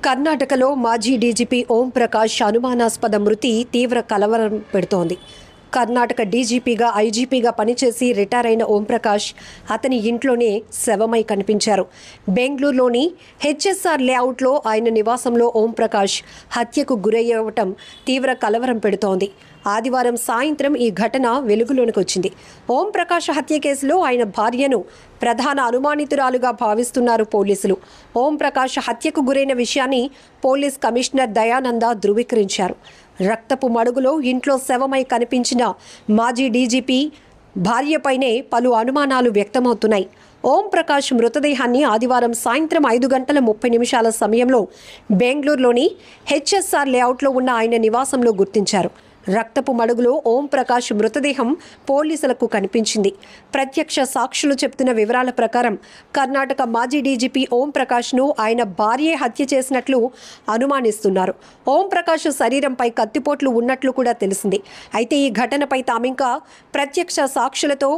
కర్ణాటకలో మాజీ డీజీపీ ఓం ప్రకాష్ అనుమానాస్పద మృతి తీవ్ర కలవరం పెడుతోంది. కర్ణాటక డీజీపీగా ఐజీపీగా పనిచేసి రిటైర్ అయిన ఓం ప్రకాష్ అతని ఇంట్లోనే శవమై కనిపించారు. బెంగళూరులోని హెచ్ఎస్ఆర్ లేఅవుట్లో ఆయన నివాసంలో ఓం ప్రకాష్ హత్యకు గురయ్యవటం తీవ్ర కలవరం పెడుతోంది. ఆదివారం సాయంత్రం ఈ ఘటన వెలుగులోనికి వచ్చింది. ఓం ప్రకాష్ హత్య కేసులో ఆయన భార్యను ప్రధాన అనుమానితురాలుగా భావిస్తున్నారు పోలీసులు. ఓం ప్రకాష్ హత్యకు గురైన విషయాన్ని పోలీస్ కమిషనర్ దయానంద ధృవీకరించారు. రక్తపు మడుగులో ఇంట్లో శవమై కనిపించిన మాజీ డీజీపీ భార్యపైనే పలు అనుమానాలు వ్యక్తమవుతున్నాయి. ఓం ప్రకాష్ మృతదేహాన్ని ఆదివారం సాయంత్రం 5:30 సమయంలో బెంగళూరులోని హెచ్ఎస్ఆర్ లేఅవుట్లో ఉన్న ఆయన నివాసంలో గుర్తించారు. రక్తపు మడుగులో ఓం ప్రకాష్ మృతదేహం పోలీసులకు కనిపించింది. ప్రత్యక్ష సాక్షులు చెప్తున్న వివరాల ప్రకారం కర్ణాటక మాజీ డీజీపీ ఓం ప్రకాష్ను ఆయన భార్యే హత్య చేసినట్లు అనుమానిస్తున్నారు. ఓం ప్రకాష్ శరీరంపై కత్తిపోట్లు ఉన్నట్లు కూడా తెలిసింది. అయితే ఈ ఘటనపై తామింకా ప్రత్యక్ష సాక్షులతో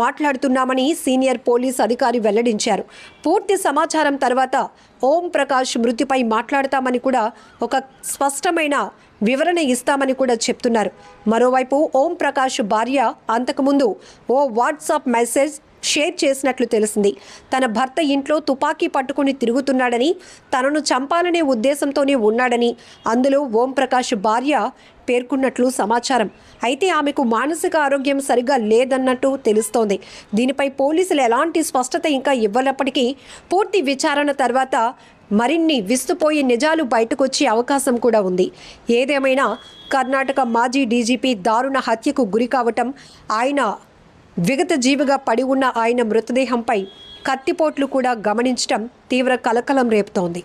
మాట్లాడుతున్నామని సీనియర్ పోలీస్ అధికారి వెల్లడించారు. పూర్తి సమాచారం తర్వాత ఓం ప్రకాష్ మృతిపై మాట్లాడతామని కూడా ఒక స్పష్టమైన వివరణ ఇస్తామని కూడా చెప్తున్నారు. మరోవైపు ఓం ప్రకాష్ భార్య అంతకుముందు ఓ వాట్సాప్ మెసేజ్ షేర్ చేసినట్లు తెలిసింది. తన భర్త ఇంట్లో తుపాకీ పట్టుకుని తిరుగుతున్నాడని, తనను చంపాలనే ఉద్దేశంతోనే ఉన్నాడని అందులో ఓం ప్రకాష్ భార్య పేర్కొన్నట్లు సమాచారం. అయితే ఆమెకు మానసిక ఆరోగ్యం సరిగా లేదన్నట్టు తెలుస్తోంది. దీనిపై పోలీసులు ఎలాంటి స్పష్టత ఇంకా ఇవ్వనప్పటికీ పూర్తి విచారణ తర్వాత మరిన్ని విస్తుపోయే నిజాలు బయటకొచ్చే అవకాశం కూడా ఉంది. ఏదేమైనా కర్ణాటక మాజీ డీజీపీ దారుణ హత్యకు గురి కావటం, ఆయన విగత జీవిగా పడి ఉన్న ఆయన మృతదేహంపై కత్తిపోట్లు కూడా గమనించడం తీవ్ర కలకలం రేపుతోంది.